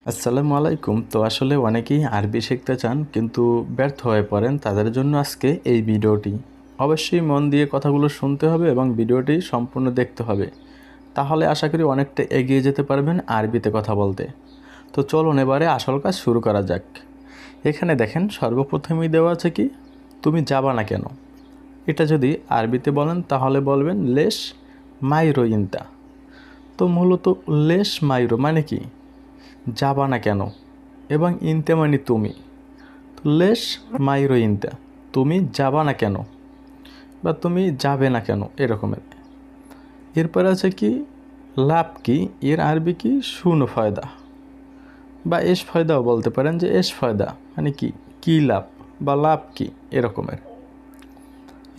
আসসালামু আলাইকুম। তো আসলে অনেকেই আরবি শিখতে চান কিন্তু ব্যর্থ হয়ে পড়েন। তাদের জন্য আজকে এই ভিডিওটি। অবশ্যই মন দিয়ে কথাগুলো শুনতে হবে এবং ভিডিওটি সম্পূর্ণ দেখতে হবে। তাহলে আশা করি অনেকটা এগিয়ে যেতে পারবেন আরবিতে কথা বলতে। তো চলুন এবারে আসল কাজ শুরু করা যাক। এখানে দেখেন সর্বপ্রথমেই দেওয়া আছে কি, তুমি যাবা না কেন। এটা যদি আরবিতে বলেন তাহলে বলবেন লেশ মাইরো ইনতা। তো মূলত লেশ মাইরো মানে কি, যাবা না কেন, এবং ইনতে মানে তুমি। লেশ মাইরো ইনতা, তুমি যাবা না কেন বা তুমি যাবে না কেন এরকমের। এরপর আছে কি, লাভ কি, এর আরবি কি শুনো ফয়দা বা এস ফয়দাও বলতে পারেন, যে এস ফয়দা মানে কি, কী লাভ বা লাভ কি এরকমের।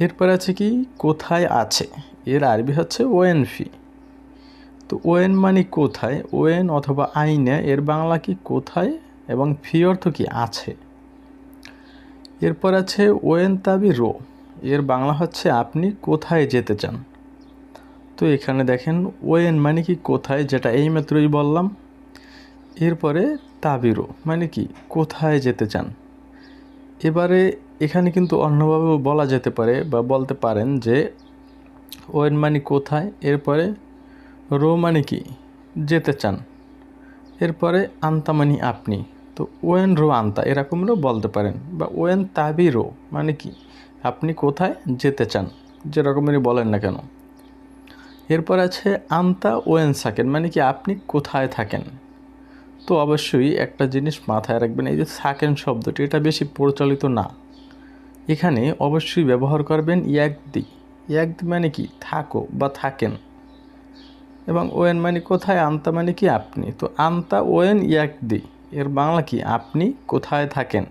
এরপর আছে কি, কোথায় আছে, এর আরবি হচ্ছে ওয়েন ফি। তো ওয়েন মানে কোথায়, ওয়েন অথবা আইনে এর বাংলা কি কোথায়, এবং ফি অর্থ কি আছে। এরপর আছে ওয়েন তাবি রো, এর বাংলা হচ্ছে আপনি কোথায় যেতে চান। তো এখানে দেখেন ওয়েন মানে কি কোথায়, যেটা এইমাত্রই বললাম। এরপরে তাবিরো মানে কি কোথায় যেতে চান। এবারে এখানে কিন্তু অন্যভাবেও বলা যেতে পারে বা বলতে পারেন যে ওয়েন মানে কোথায়, এরপরে রো মানে কি যেতে চান, এরপরে আন্তা মানে আপনি। তো ওয়েন রো আন্তা এরকমও বলতে পারেন, বা ওয়েন তাবি রো মানে কি আপনি কোথায় যেতে চান, যেরকমেরই বলেন না কেন। এরপর আছে আন্তা ওয়েন সাকেন মানে কি আপনি কোথায় থাকেন। তো অবশ্যই একটা জিনিস মাথায় রাখবেন, এই যে সাকেন শব্দটি এটা বেশি প্রচলিত না। এখানে অবশ্যই ব্যবহার করবেন ইয়াকদি। ইয়াকদি মানে কি থাকো বা থাকেন, এবং ওয়েন মানে কোথায়, আন্তা মানে কি আপনি। তো আন্তা ওয়েন ইয়াকদি এর বাংলা কি আপনি কোথায় থাকেন।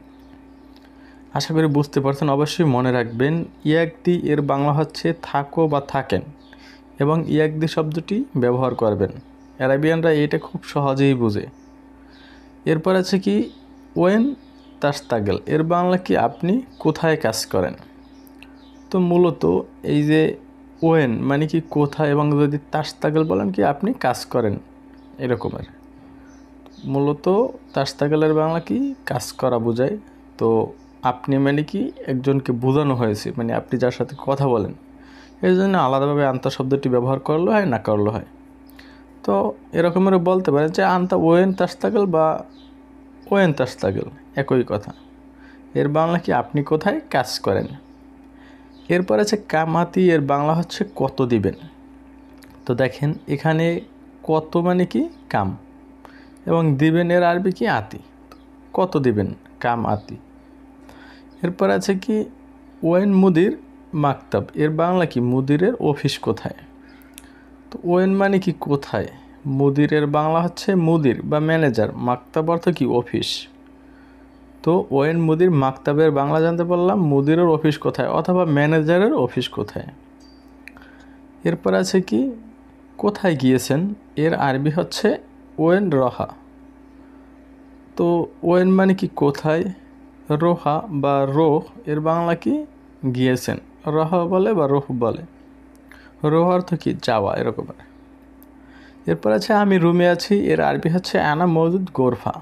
আশা করি বুঝতে পারছেন। অবশ্যই মনে রাখবেন ইয়াকদি এর বাংলা হচ্ছে থাকো বা থাকেন, এবং ইয়াকদি শব্দটি ব্যবহার করবেন। অ্যারাবিয়ানরা এটা খুব সহজেই বুঝে। এরপর আছে কি ওয়েন তাস্তাগেল, এর বাংলা কি আপনি কোথায় কাজ করেন। তো মূলত এই যে ওয়েন মানে কি কোথায়, এবং যদি তাস্তাগেল বলেন কি আপনি কাজ করেন এরকমের। মূলত তাস্তাগেলের বাংলা কি কাজ করা বোঝায়। তো আপনি মানে কি একজনকে বোঝানো হয়েছে, মানে আপনি যার সাথে কথা বলেন, এই জন্য আলাদাভাবে আন্তা শব্দটি ব্যবহার করলে হয় না করলে হয়। তো এরকমেরও বলতে পারেন যে আন্তা ওয়েন তাস্তাগেল বা ওয়েন তাস্তাগেল একই কথা। এর বাংলা কি আপনি কোথায় কাজ করেন। এরপর আছে কামাতি, এর বাংলা হচ্ছে কত দিবেন। তো দেখেন এখানে কত মানে কি কাম, এবং দিবেন এর আরবি কি আতি। কত দিবেন, কাম আতি। এরপর আছে কি ওয়েন মুদির মাকতাব, এর বাংলা কি মুদিরের অফিস কোথায়। তো ওয়েন মানে কি কোথায়, মুদিরের বাংলা হচ্ছে মুদির বা ম্যানেজার, মাকতাব অর্থ কি অফিস। তো ওয়েন মুদির মাকতাবের বাংলা জানতে পারলাম মুদিরের অফিস কোথায় অথবা ম্যানেজারের অফিস কোথায়। এরপর আছে কি কোথায় গিয়েছেন, এর আরবি হচ্ছে ওয়েন রহা। তো ওয়েন মানে কি কোথায়, রোহা বা রোহ এর বাংলা কি গিয়েছেন, রহা বলে বা রোহ বলে। রোহ অর্থ কি যাওয়া এরকমের। এরপর আছে আমি রুমে আছি, এর আরবি হচ্ছে আনা মৌজুদ গোরফা।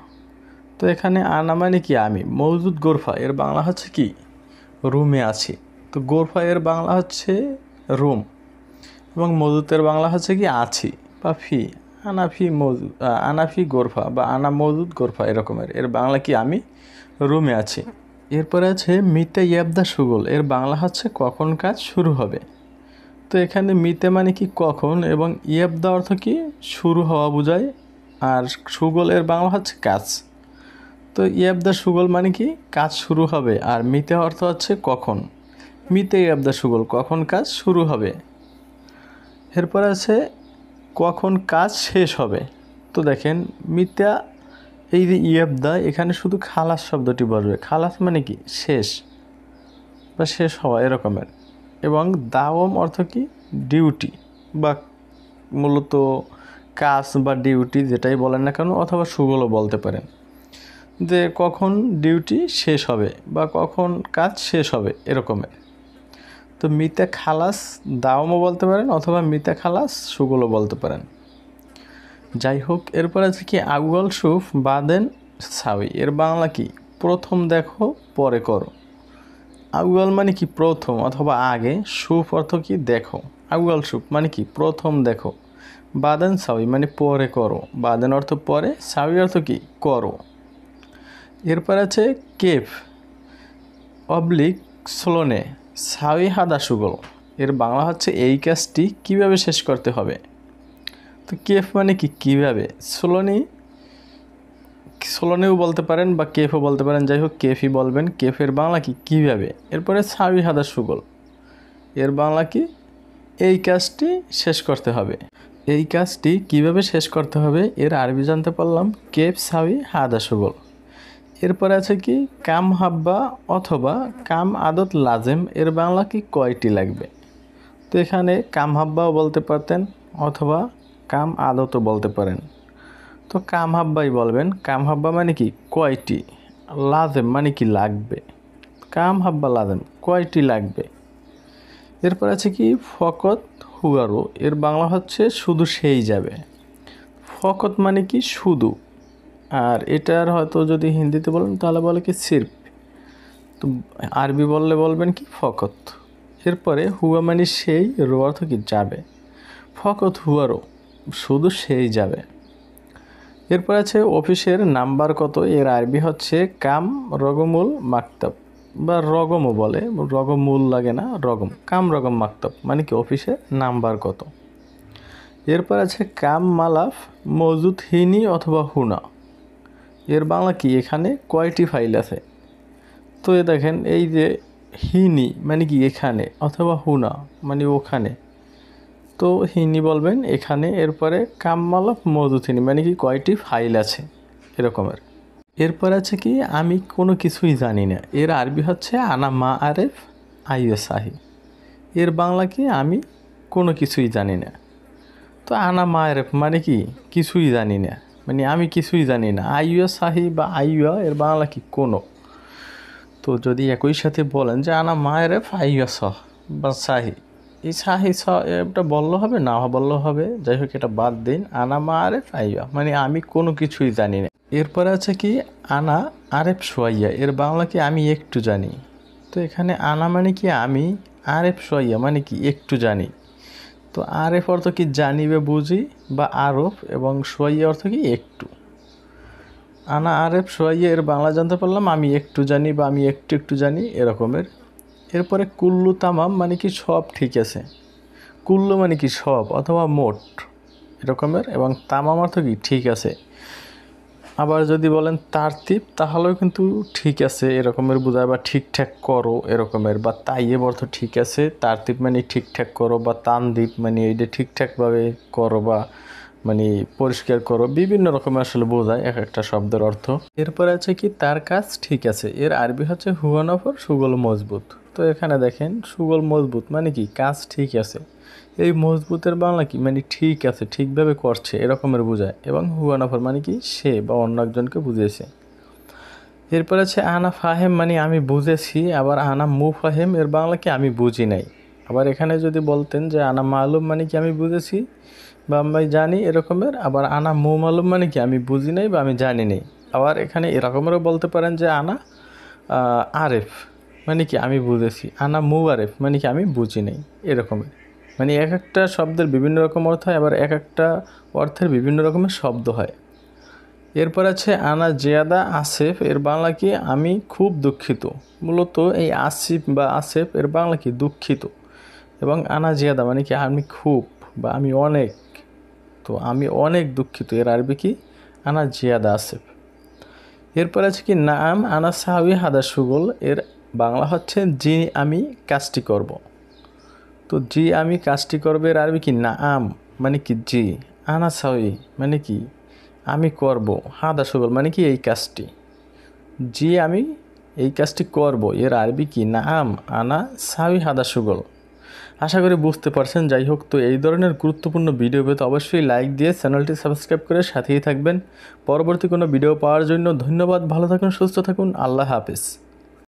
তো এখানে আনা মানে কি আমি, মৌজুদ গোরফা এর বাংলা হচ্ছে কি রুমে আছি। তো গোরফা এর বাংলা হচ্ছে রুম, এবং মৌজুদের বাংলা হচ্ছে কি আছি বা ফি। আনাফি মৌজুদ, আনাফি গোরফা বা আনা মৌজুদ গোরফা এরকমের। এর বাংলা কি আমি রুমে আছি। এরপরে আছে মিতে ইয়াবদা সুগল, এর বাংলা হচ্ছে কখন কাজ শুরু হবে। তো এখানে মিতে মানে কি কখন, এবং ইয়াবদা অর্থ কি শুরু হওয়া বোঝায়, আর সুগল এর বাংলা হচ্ছে কাজ। তো ইয়াবদা সুগল মানে কি কাজ শুরু হবে, আর মিতে অর্থ হচ্ছে কখন। মিতে ইয়াবদা সুগল কখন কাজ শুরু হবে। এরপর আছে কখন কাজ শেষ হবে। তো দেখেন মিতা, এই যে ইয়াবদা এখানে শুধু খালাস শব্দটি বসবে। খালাস মানে কি শেষ বা শেষ হওয়া এরকমের, এবং দাওম অর্থ কি ডিউটি বা মূলত কাজ বা ডিউটি যেটাই বলেন না কেন, অথবা সুগলও বলতে পারেন, যে কখন ডিউটি শেষ হবে বা কখন কাজ শেষ হবে এরকমের। তো মিতা খালাস দাওমও বলতে পারেন, অথবা মিতা খালাস সুগলও বলতে পারেন। যাই হোক, এরপর আছে কি আউয়াল শুফ বাদেন সাউই, এর বাংলা কি প্রথম দেখো পরে করো। আউয়াল মানে কি প্রথম অথবা আগে, শুফ অর্থ কি দেখো, আউয়াল শুফ মানে কি প্রথম দেখো, বাদেন সাউই মানে পরে করো, বাদেন অর্থ পরে, সাউই অর্থ কি করো। এরপর আছে কেফ অবলিক স্লোনে সাউই হাদা সুগল, এর বাংলা হচ্ছে এই কাজটি কিভাবে শেষ করতে হবে। তো কেফ মানে কি কিভাবে, স্লোনেও বলতে পারেন বা কেফও বলতে পারেন, যাই হোক কেফই বলবেন, কেফের বাংলা কি কিভাবে। এরপরে সাউই হাদা সুগল, এর বাংলা কি এই কাজটি শেষ করতে হবে। এই কাজটি কিভাবে শেষ করতে হবে এর আরবি জানতে পারলাম কেফ সাউই হাদা সুগল। এরপরে আছে কি কাম হাব্বা অথবা কাম আদত লাজেম, এর বাংলা কি কয়টি লাগবে। তো এখানে কাম হাব্বাও বলতে পারতেন অথবা কাম আদতও বলতে পারেন। তো কাম হাব্বাই বলবেন, কাম হাব্বা মানে কি কয়টি, লাজেম মানে কি লাগবে, কাম হাব্বা লাজেম কয়টি লাগবে। এরপর আছে কি ফকত হুয়ারো, এর বাংলা হচ্ছে শুধু সেই যাবে। ফকত মানে কি শুধু, আর এটার হয়তো যদি হিন্দিতে বলেন তাহলে বলে কি সির্ফ, তো আরবি বললে বলবেন কি ফকত। এরপরে হুয়া মানে সেই, রো অর্থ কি যাবে, ফকত হুয়ারো শুধু সেই যাবে। এরপর আছে অফিসের নাম্বার কত, এর আরবি হচ্ছে কাম রগমুল মাকতাব, বা রগমও বলে, রগমুল লাগে না, রগম, কাম রগম মাকতাব মানে কি অফিসের নাম্বার কত। এরপর আছে কাম মালাফ মজুদ হিনি অথবা হুনা, এর বাংলা কি এখানে কয়টি ফাইল আছে। তো এ দেখেন এই যে হিনি মানে কি এখানে, অথবা হুনা মানে ওখানে, তো হিনি বলবেন এখানে। এরপরে কাম্মালফ মজুথিনি মানে কি কয়টি ফাইল আছে এরকমের। এরপর আছে কি আমি কোনো কিছুই জানি না, এর আরবি হচ্ছে আনা মা আরেফ আইয় সাহি, এর বাংলা কি আমি কোনো কিছুই জানি না। তো আনা মা আরেফ মানে কি কিছুই জানি না, মানে আমি কিছুই জানি না। আইয় সাহি বা আইয় এর বাংলা কি কোনো। তো যদি একই সাথে বলেন যে আনা মা আরেফ আইয় সহ বা সাহি, এই সাহি এটা বললে হবে না বললেও হবে, যাই হোক এটা বাদ দিন। আনা মা আরেফ আইয়া মানে আমি কোনো কিছুই জানি না। এরপরে আছে কি আনা আরেফ সোয়াইয়া, এর বাংলা কি আমি একটু জানি। তো এখানে আনা মানে কি আমি, আরেফ সোয়াইয়া মানে কি একটু জানি। তো আরেফ অর্থ কি জানি বা বুঝি বা আরফ, এবং সোয়াইয়া অর্থ কি একটু। আনা আরেফ সোয়াইয়া এর বাংলা জানতে পারলাম আমি একটু জানি বা আমি একটু একটু জানি এরকমের। এরপরে কুল্লু তামাম মানে কি সব ঠিক আছে, কুল্লু মানে কি সব অথবা মোট এরকমের, এবং তামাম অর্থ কি ঠিক আছে। আবার যদি বলেন তারতিব তাহলেও কিন্তু ঠিক আছে এরকমের বোঝায়, বা ঠিকঠাক করো এরকমের, বা তাইয়েব অর্থ ঠিক আছে, তারতিব মানে ঠিকঠাক করো, বা তানদীপ মানে এইটা ঠিকঠাকভাবে করো বা মানে পরিষ্কার করো, বিভিন্ন রকমের আসলে বোঝায় এক একটা শব্দের অর্থ। এরপর আছে কি তার কাজ ঠিক আছে, এর আরবি হচ্ছে হুয়ানফর সুগল মজবুত। তো এখানে দেখেন সুগল মজবুত মানে কি কাজ ঠিক আছে, এই মজবুতের বাংলা কি মানে ঠিক আছে ঠিকভাবে করছে এরকমের বোঝায়, এবং হুয়ানফর মানে কি সে বা অন্য একজনকে বুঝিয়েছে। এরপর আছে আনা ফাহেম মানে আমি বুঝেছি, আবার আনা মু ফাহেম এর বাংলা কি আমি বুঝি নাই। আবার এখানে যদি বলতেন যে আনা মালুম মানে কি আমি বুঝেছি বা আমি জানি এরকমের, আবার আনা মু মালুম মানে কি আমি বুঝি নাই বা আমি জানি নাই। আবার এখানে এরকমেরও বলতে পারেন যে আনা আরেফ মানে কি আমি বুঝেছি, আনা মু আরেফ মানে কি আমি বুঝি নাই এরকমের। মানে এক একটা শব্দের বিভিন্ন রকম অর্থ হয়, আবার এক একটা অর্থের বিভিন্ন রকমের শব্দ হয়। এরপর আছে আনা জিয়াদা আসেফ, এর বাংলা কি আমি খুব দুঃখিত। মূলত এই আসিফ বা আসেফ এর বাংলা কি দুঃখিত, এবং আনা জিয়াদা মানে কি আমি খুব বা আমি অনেক, তো আমি অনেক দুঃখিত এর আরবি কি আনা জিয়াদা আসেফ। এরপর আছে কি নাম আনা সাহাবি হাদা সুগল, এর বাংলা হচ্ছে জি আমি কাজটি করব। তো জি আমি কাজটি করবো এর আরবি কি নাম মানে কি জি, আনা সাহাবি মানে কি আমি করব, হাদা সুগল মানে কি এই কাজটি, জি আমি এই কাজটি করব এর আরবি কি নাম আনা সাহাবি হাদা সুগল। আশা করি বুঝতে পারছেন। যাই হোক, তো এই ধরনের গুরুত্বপূর্ণ ভিডিও পেতে অবশ্যই লাইক দিয়ে চ্যানেলটি সাবস্ক্রাইব করে সাথেই থাকবেন। পরবর্তী কোনো ভিডিও পাওয়ার জন্য ধন্যবাদ। ভালো থাকুন, সুস্থ থাকুন, আল্লাহ হাফেজ।